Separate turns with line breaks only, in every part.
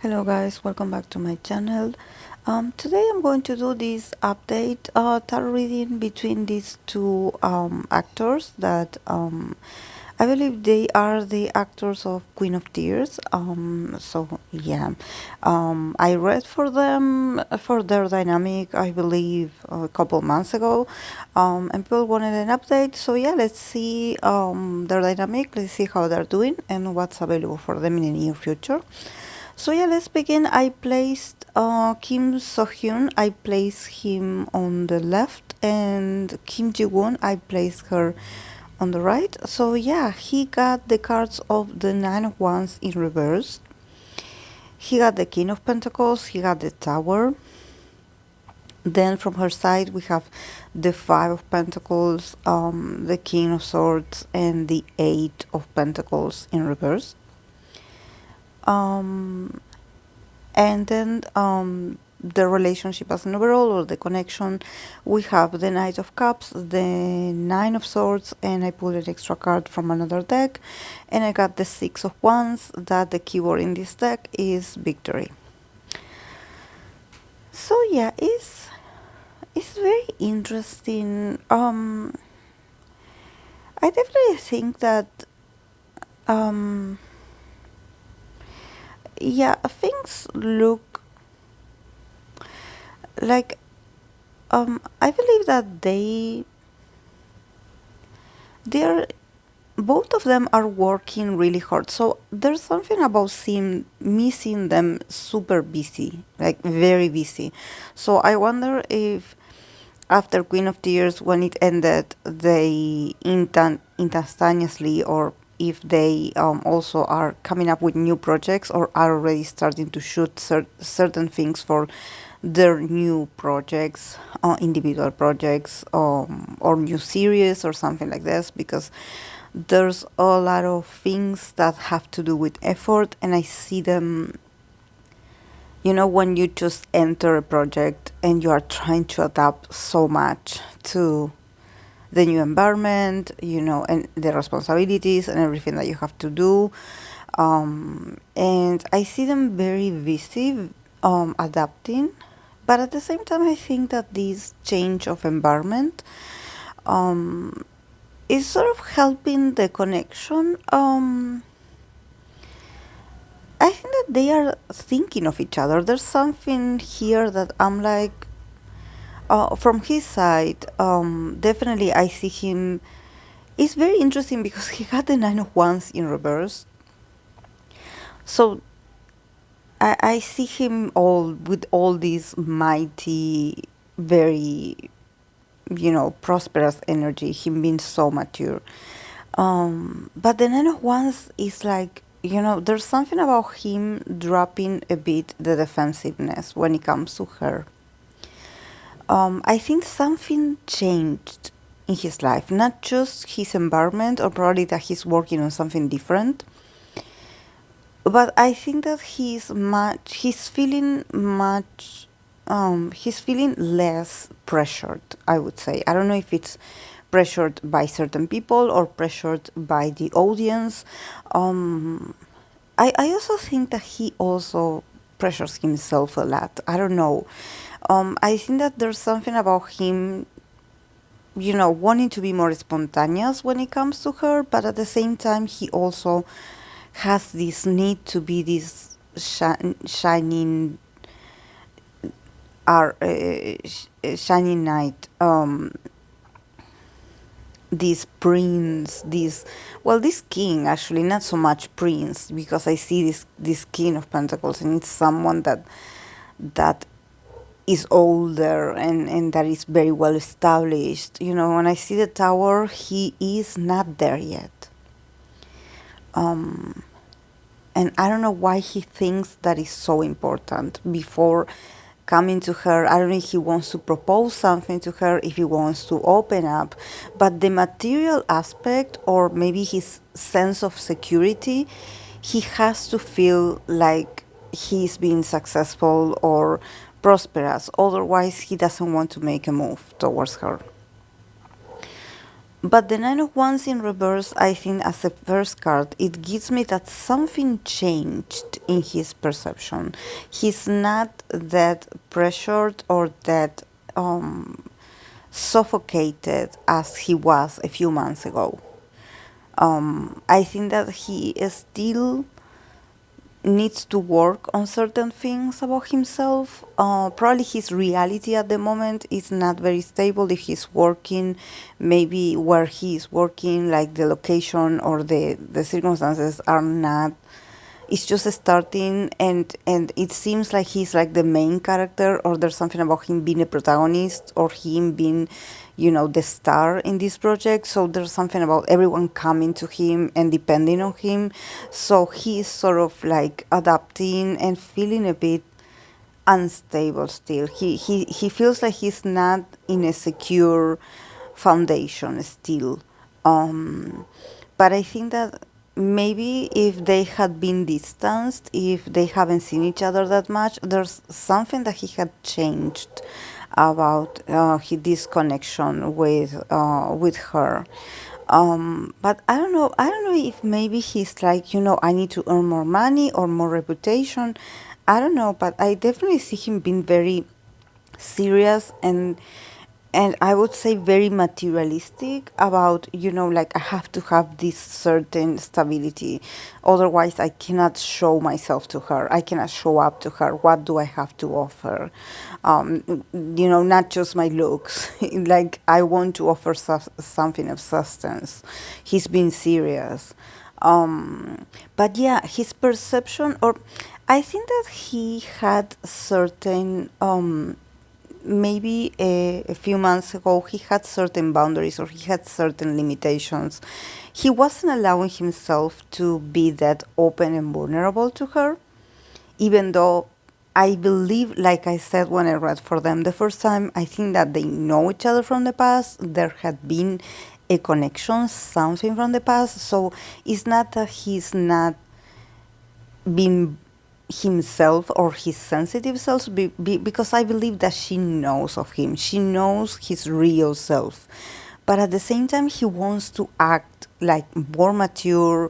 Hello guys, welcome back to my channel. Today I'm going to do this update tarot reading between these two actors that I believe they are the actors of Queen of Tears. I read for them for their dynamic, I believe a couple months ago, and people wanted an update. So yeah, let's see their dynamic. Let's see how they're doing and what's available for them in the near future. So yeah, let's begin. I placed Kim Soohyun. I placed him on the left, and Kim Jiwon. I placed her on the right. So yeah, he got the cards of the Nine of Wands in reverse. He got the King of Pentacles. He got the Tower. Then from her side we have the Five of Pentacles, the King of Swords, and the Eight of Pentacles in reverse. And then the relationship as an overall, or the connection, we have the Knight of Cups, the Nine of Swords, and I pulled an extra card from another deck, and I got the Six of Wands. That the keyword in this deck is victory. So yeah, it's very interesting. I definitely think that yeah, things look like I believe that they're both of them are working really hard. So there's something about seeing them super busy, like very busy. So I wonder if after Queen of Tears, when it ended, they instantaneously, or if they also are coming up with new projects, or are already starting to shoot certain things for their new projects, individual projects, or new series or something like this, because there's a lot of things that have to do with effort, and I see them, when you just enter a project and you are trying to adapt so much to the new environment, and the responsibilities and everything that you have to do. And I see them very busy adapting. But at the same time, I think that this change of environment is sort of helping the connection. I think that they are thinking of each other. There's something here that I'm like, from his side, definitely I see him. It's very interesting because he got the Nine of Wands in reverse. So I see him all with all these mighty, very, prosperous energy, him being so mature. But the Nine of Wands is like, there's something about him dropping a bit the defensiveness when it comes to her. I think something changed in his life, not just his environment, or probably that he's working on something different, but I think that he's feeling less pressured, I would say. I don't know if it's pressured by certain people or pressured by the audience. I also think that he also pressures himself a lot. I don't know. I think that there's something about him, wanting to be more spontaneous when it comes to her, but at the same time, he also has this need to be this shining shining knight, this prince, this king, actually, not so much prince, because I see this King of Pentacles, and it's someone that is older, and that is very well established. When I see the Tower, he is not there yet. And I don't know why he thinks that is so important before coming to her. I don't know if he wants to propose something to her, if he wants to open up, but the material aspect, or maybe his sense of security, he has to feel like he's being successful or prosperous. Otherwise, he doesn't want to make a move towards her. But the Nine of Wands in reverse, I think, as a first card, it gives me that something changed in his perception. He's not that pressured or that suffocated as he was a few months ago. I think that he is still needs to work on certain things about himself. Probably his reality at the moment is not very stable. If he's working, maybe where he's working, like the location or the circumstances are not, it's just starting, and it seems like he's like the main character, or there's something about him being a protagonist or him being, the star in this project. So there's something about everyone coming to him and depending on him. So he's sort of like adapting and feeling a bit unstable still. He feels like he's not in a secure foundation still. But I think that maybe if they had been distanced, if they haven't seen each other that much, there's something that he had changed about this connection with her. But I don't know. I don't know if maybe he's like, I need to earn more money or more reputation. I don't know, but I definitely see him being very serious and I would say very materialistic about, like I have to have this certain stability. Otherwise, I cannot show myself to her. I cannot show up to her. What do I have to offer? Not just my looks. Like, I want to offer something of substance. He's being serious. But yeah, his perception, or I think that he had certain maybe a few months ago, he had certain boundaries or he had certain limitations. He wasn't allowing himself to be that open and vulnerable to her, even though I believe, like I said when I read for them the first time, I think that they know each other from the past. There had been a connection, something from the past. So it's not that he's not being himself or his sensitive self because I believe that she knows of him. She knows his real self. But at the same time, he wants to act like more mature.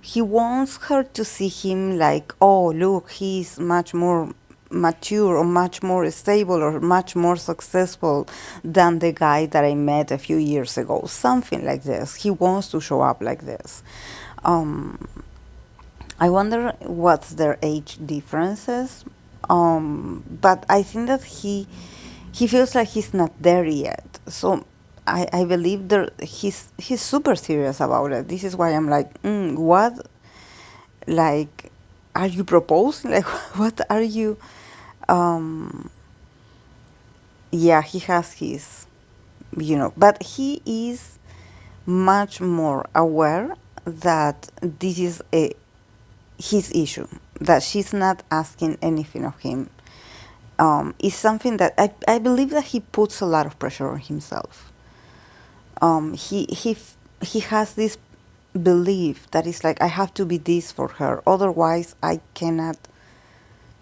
He wants her to see him like, oh, look, he's much more mature or much more stable or much more successful than the guy that I met a few years ago. Something like this. He wants to show up like this. Um, I wonder what's their age differences. But I think that he feels like he's not there yet. So I believe he's super serious about it. This is why I'm like, what? Like, are you proposing? Like, what are you? Um, yeah, he has his, but he is much more aware that this is his issue, that she's not asking anything of him, is something that I believe that he puts a lot of pressure on himself. He has this belief that it's like I have to be this for her, otherwise I cannot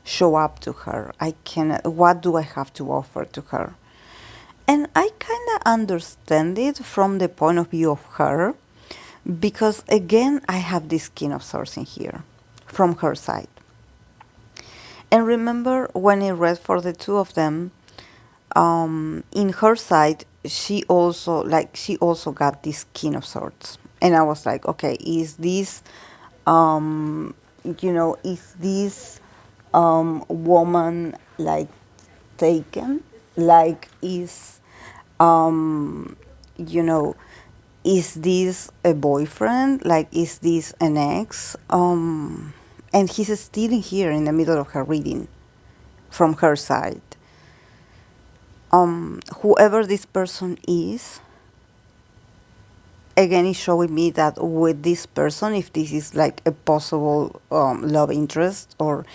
show up to her. I cannot. What do I have to offer to her? And I kind of understand it from the point of view of her, because again I have this King of Swords in here from her side. And remember when I read for the two of them, in her side, she also got this King of Swords, and I was like, okay, is this, um, is this woman like taken? Like, um, you know, is this a boyfriend? Like, is this an ex? And he's still here in the middle of her reading from her side. Whoever this person is, again, is showing me that with this person, if this is like a possible love interest or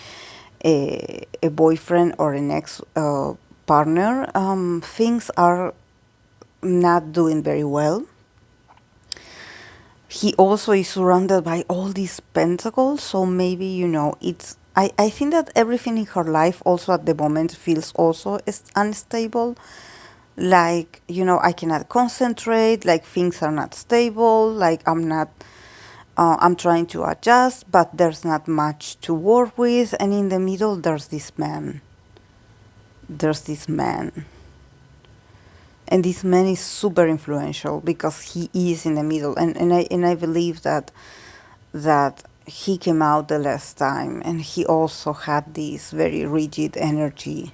a boyfriend or an ex partner, things are not doing very well. He also is surrounded by all these pentacles, so maybe, it's. I think that everything in her life also at the moment feels also unstable. like, I cannot concentrate, like things are not stable, like I'm trying to adjust, but there's not much to work with. And in the middle, there's this man, and this man is super influential because he is in the middle, and I believe that he came out the last time, and he also had this very rigid energy,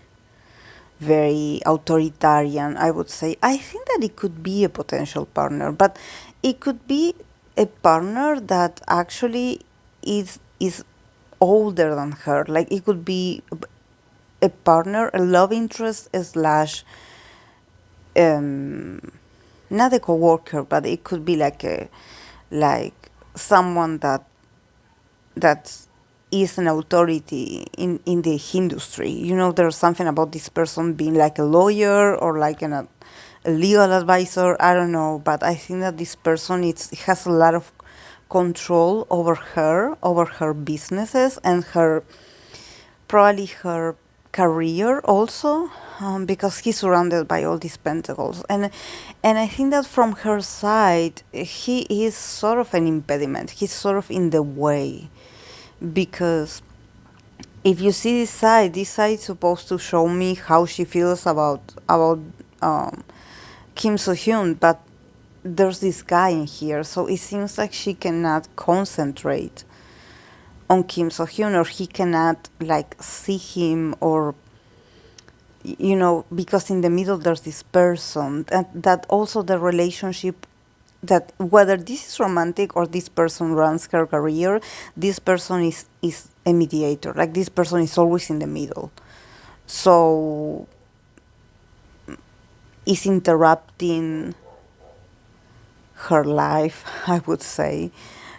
very authoritarian, I would say. I think that it could be a potential partner, but it could be a partner that actually is older than her. Like, it could be a partner, a love interest slash, um, not a coworker, but it could be like someone that is an authority in the industry. There's something about this person being like a lawyer or like a legal advisor. I don't know, but I think that this person has a lot of control over her businesses, and probably her career also, because he's surrounded by all these pentacles, and I think that from her side he is sort of an impediment. He's sort of in the way, because if you see this side is supposed to show me how she feels about um, Kim So-hyun, but there's this guy in here, so it seems like she cannot concentrate on Kim So-hyun, or he cannot like see him, or because in the middle there's this person, that also the relationship, that whether this is romantic or this person runs her career, this person is a mediator. Like, this person is always in the middle, so is interrupting her life, I would say,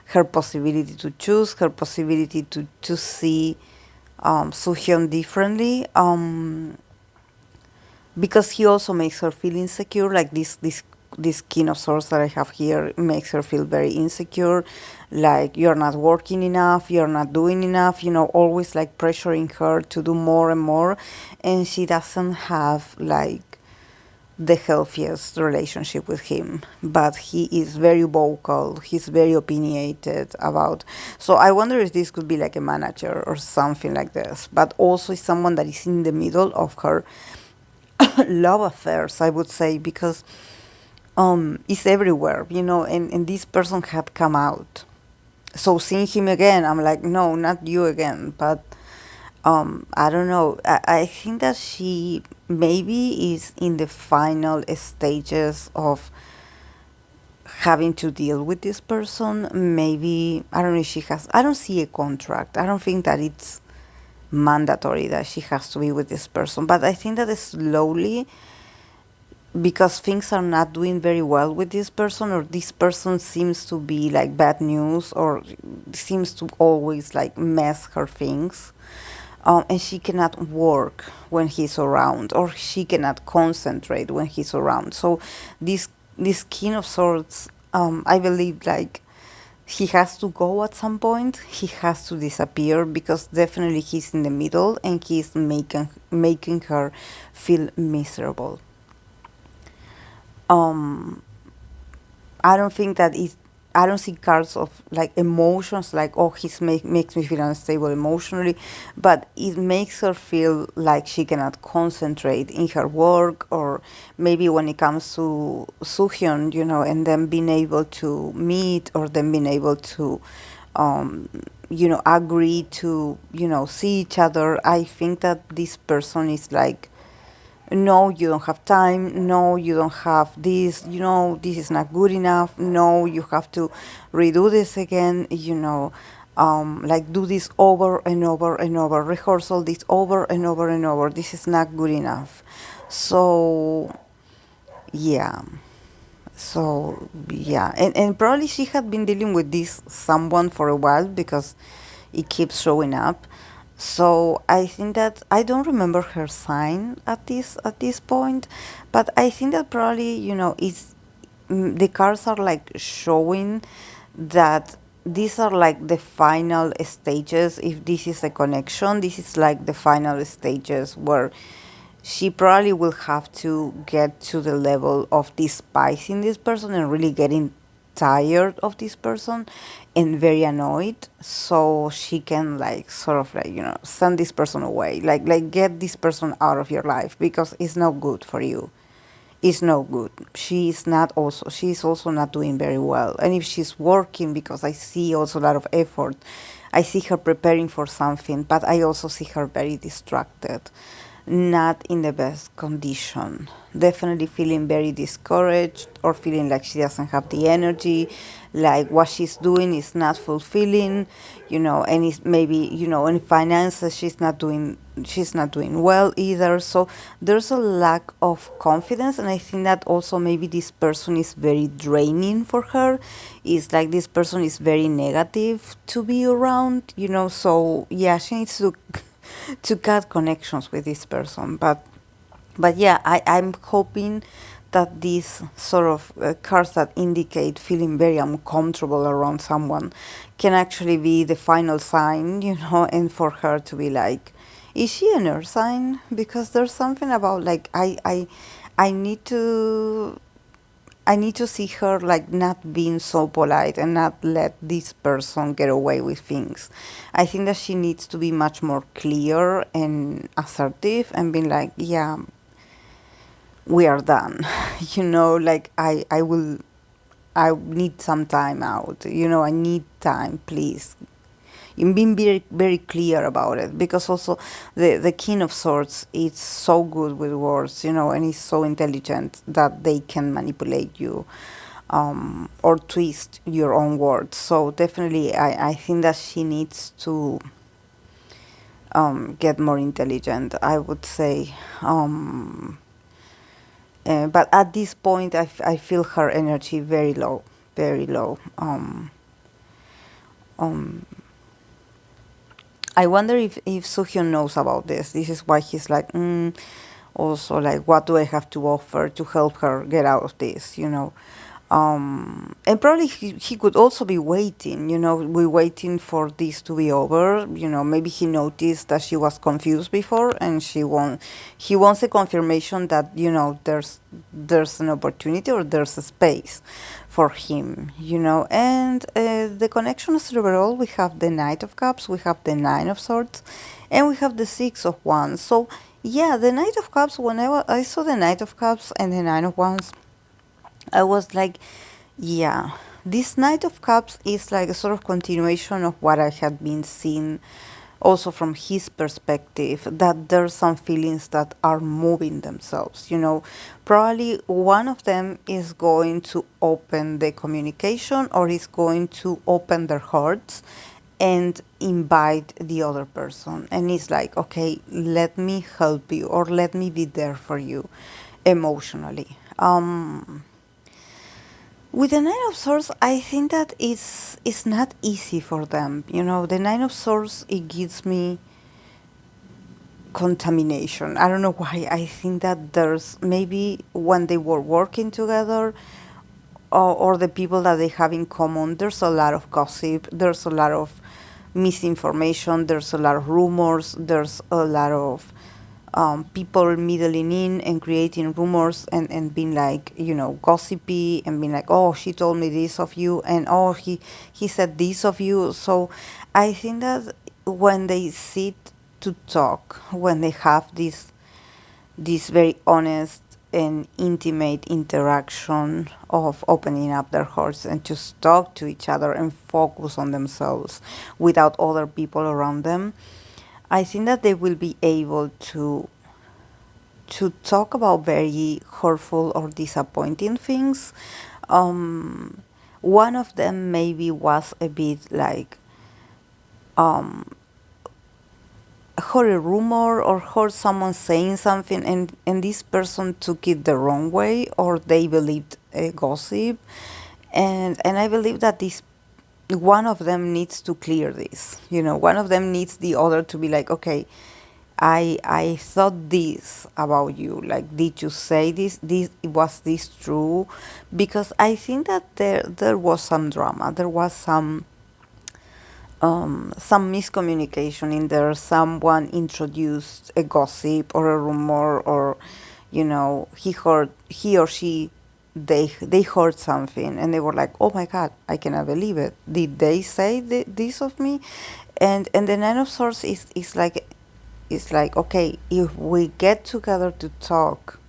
her possibility to choose, her possibility to see Soohyun differently, because he also makes her feel insecure. Like, this king of swords that I have here makes her feel very insecure, like, you're not working enough, you're not doing enough, always like pressuring her to do more and more, and she doesn't have like the healthiest relationship with him. But he is very vocal, he's very opinionated about. So I wonder if this could be like a manager or something like this, but also is someone that is in the middle of her love affairs, I would say, because it's everywhere, and this person had come out. So seeing him again, I'm like, no, not you again. But I don't know. I think that she maybe is in the final stages of having to deal with this person. Maybe, I don't know if she has, I don't see a contract. I don't think that it's mandatory that she has to be with this person. But I think that slowly, because things are not doing very well with this person, or this person seems to be like bad news, or seems to always like mess her things, and she cannot work when he's around, or she cannot concentrate when he's around. So this king of swords, I believe, like, he has to go at some point. He has to disappear, because definitely he's in the middle, and he's making her feel miserable. um I don't think that is. I don't see cards of like emotions, like, oh, makes me feel unstable emotionally, but it makes her feel like she cannot concentrate in her work, or maybe when it comes to Soohyun, and then being able to meet, or then being able to, agree to, see each other. I think that this person is like, no, you don't have time, no, you don't have this, this is not good enough, no, you have to redo this again, like, do this over and over and over, rehearsal this over and over and over, this is not good enough. So yeah, and probably she had been dealing with this someone for a while, because it keeps showing up. So I think that I don't remember her sign at this point, but I think that probably, it's, the cards are like showing that these are like the final stages. If this is a connection, this is like the final stages where she probably will have to get to the level of despising this person and really getting tired of this person and very annoyed, so she can like sort of like, send this person away, like get this person out of your life because it's not good for you. It's no good. She's also not doing very well. And if she's working, because I see also a lot of effort, I see her preparing for something, but I also see her very distracted, not in the best condition. Definitely feeling very discouraged or feeling like she doesn't have the energy, like what she's doing is not fulfilling, and it's maybe, in finances she's not doing well either. So there's a lack of confidence, and I think that also maybe this person is very draining for her. It's like this person is very negative to be around, so yeah, she needs to to cut connections with this person. But yeah, I'm hoping that these sort of cards that indicate feeling very uncomfortable around someone can actually be the final sign, and for her to be like, is she an earth sign? Because there's something about like I need to I need to see her like not being so polite and not let this person get away with things. I think that she needs to be much more clear and assertive and being like, yeah, we are done. Like I need some time out. I need time, please. And being very, very clear about it, because also the King of Swords is so good with words, and he's so intelligent that they can manipulate you, or twist your own words. So definitely, I think that she needs to get more intelligent, I would say. But at this point, I feel her energy very low, very low. Um, I wonder if Soohyun knows about this. This is why he's like, also, like, what do I have to offer to help her get out of this, and probably he could also be waiting, we waiting for this to be over. Maybe he noticed that she was confused before, and he wants a confirmation that, there's an opportunity or there's a space for him, and the connections overall, we have the Knight of Cups, we have the Nine of Swords, and we have the Six of Wands. So yeah, the Knight of Cups, whenever I saw the Knight of Cups and the Nine of Wands, I was like, yeah, this Knight of Cups is like a sort of continuation of what I had been seeing also from his perspective, that there's some feelings that are moving themselves. Probably one of them is going to open the communication, or is going to open their hearts and invite the other person. And it's like, okay, let me help you, or let me be there for you emotionally. With the Nine of Swords, I think that it's not easy for them. The Nine of Swords, it gives me contamination. I don't know why. I think that there's maybe when they were working together, or the people that they have in common, there's a lot of gossip, there's a lot of misinformation, there's a lot of rumors, there's a lot of people middling in and creating rumors, and being like, gossipy, and being like, oh, she told me this of you, and oh, he said this of you. So I think that when they sit to talk, when they have this very honest and intimate interaction of opening up their hearts and just talk to each other and focus on themselves without other people around them, I think that they will be able to talk about very hurtful or disappointing things. One of them maybe was a bit like, heard a rumor or heard someone saying something, and this person took it the wrong way, or they believed a gossip, and I believe that this one of them needs to clear this. One of them needs the other to be like, okay, I thought this about you. Like, did you say this was this true? Because I think that there was some drama, there was some some miscommunication in there. Someone introduced a gossip or a rumor, or he or she, they heard something and they were like, "Oh my God, I cannot believe it. Did they say this of me?" And the Nine of Swords is like, okay, if we get together to talk,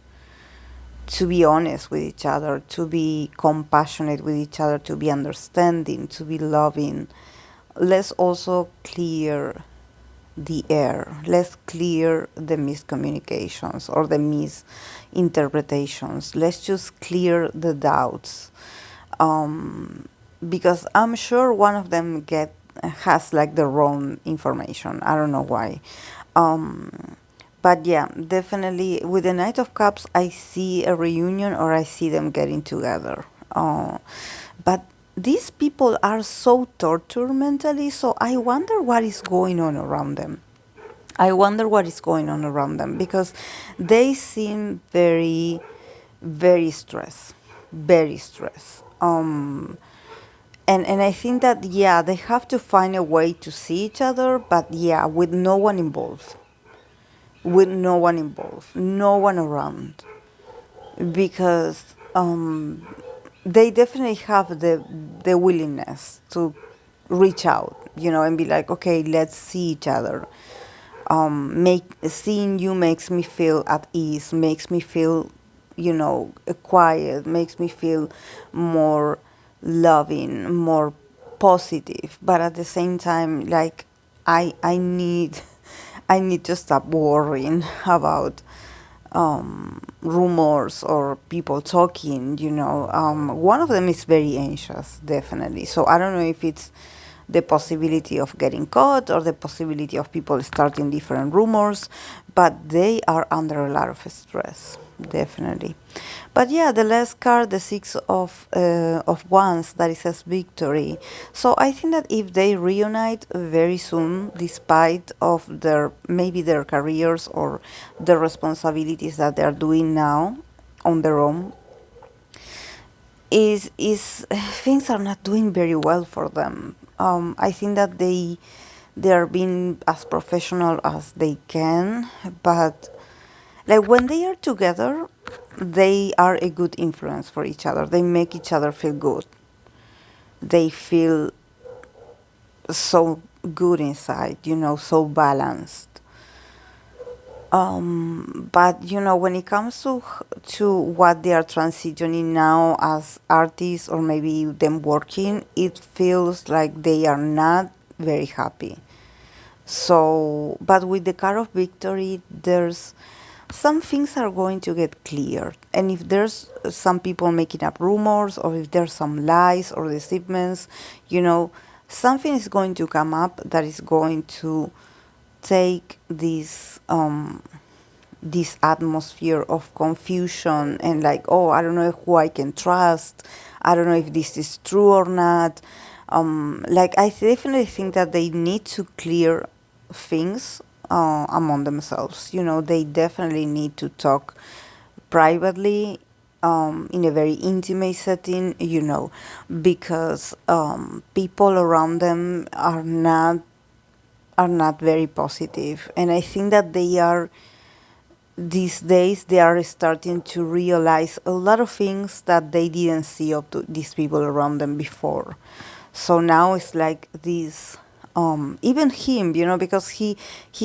to be honest with each other, to be compassionate with each other, to be understanding, to be loving, let's also clear the air. Let's clear the miscommunications or the misinterpretations. Let's just clear the doubts. Because I'm sure one of them get has like the wrong information. I don't know why. But yeah, definitely with the Knight of Cups, I see a reunion or I see them getting together. But these people are so tortured mentally, so I wonder what is going on around them. I wonder what is going on around them because they seem very, very stressed, very stressed. And I think that, yeah, they have to find a way to see each other, but yeah, with no one involved, no one around, because they definitely have the willingness to reach out, and be like, okay, let's see each other. Make Seeing you makes me feel at ease, makes me feel, quiet, makes me feel more loving, more positive. But at the same time, like, I need I need to stop worrying about rumors or people talking. One of them is very anxious, definitely. So I don't know if it's the possibility of getting caught or the possibility of people starting different rumors, but they are under a lot of stress, definitely. But yeah, the last card, the Six of Wands, that it says victory. So I think that if they reunite very soon, despite of their careers or the responsibilities that they are doing now on their own, is things are not doing very well for them. I think that they are being as professional as they can, but like when they are together, they are a good influence for each other. They make each other feel good. They feel so good inside, so balanced. But when it comes to what they are transitioning now as artists, or maybe them working, it feels like they are not very happy. So, but with the card of victory, there's some things are going to get cleared. And if there's some people making up rumors, or if there's some lies or deceitments, something is going to come up that is going to take this atmosphere of confusion and like, oh, I don't know who I can trust. I don't know if this is true or not. Like, I definitely think that they need to clear things among themselves. They definitely need to talk privately, in a very intimate setting, because people around them are not very positive, and I think that these days they are starting to realize a lot of things that they didn't see of these people around them before. So now it's like this, even him, because he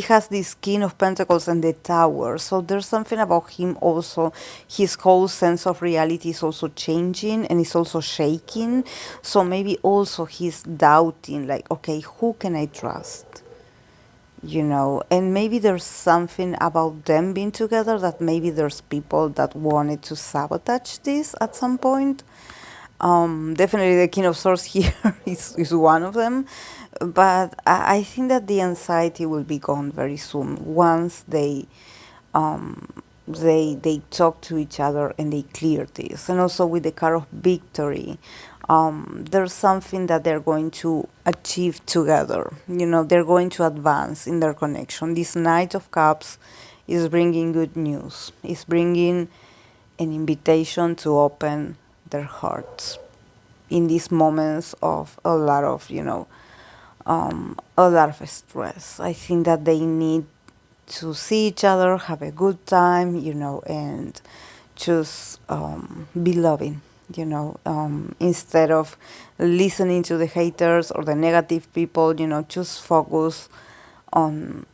has this King of Pentacles and the Tower. So there's something about him also. His whole sense of reality is also changing and is also shaking. So maybe also he's doubting, like, okay, who can I trust? And maybe there's something about them being together that maybe there's people that wanted to sabotage this at some point. Definitely the King of Swords here is one of them, but I think that the anxiety will be gone very soon once they talk to each other and they clear this. And also with the card of victory, there's something that they're going to achieve together. They're going to advance in their connection. This Knight of Cups is bringing good news. It's bringing an invitation to open their hearts in these moments of a lot of, a lot of stress. I think that they need to see each other, have a good time, and just be loving, instead of listening to the haters or the negative people, just focus on,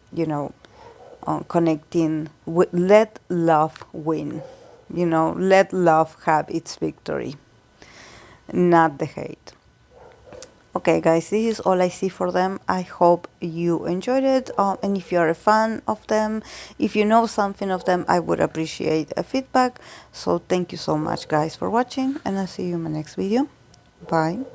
on connecting with, let love win, let love have its victory, not the hate. Okay, guys, this is all I see for them. I hope you enjoyed it. And if you're a fan of them, if you know something of them, I would appreciate a feedback. So thank you so much, guys, for watching, and I'll see you in my next video. Bye.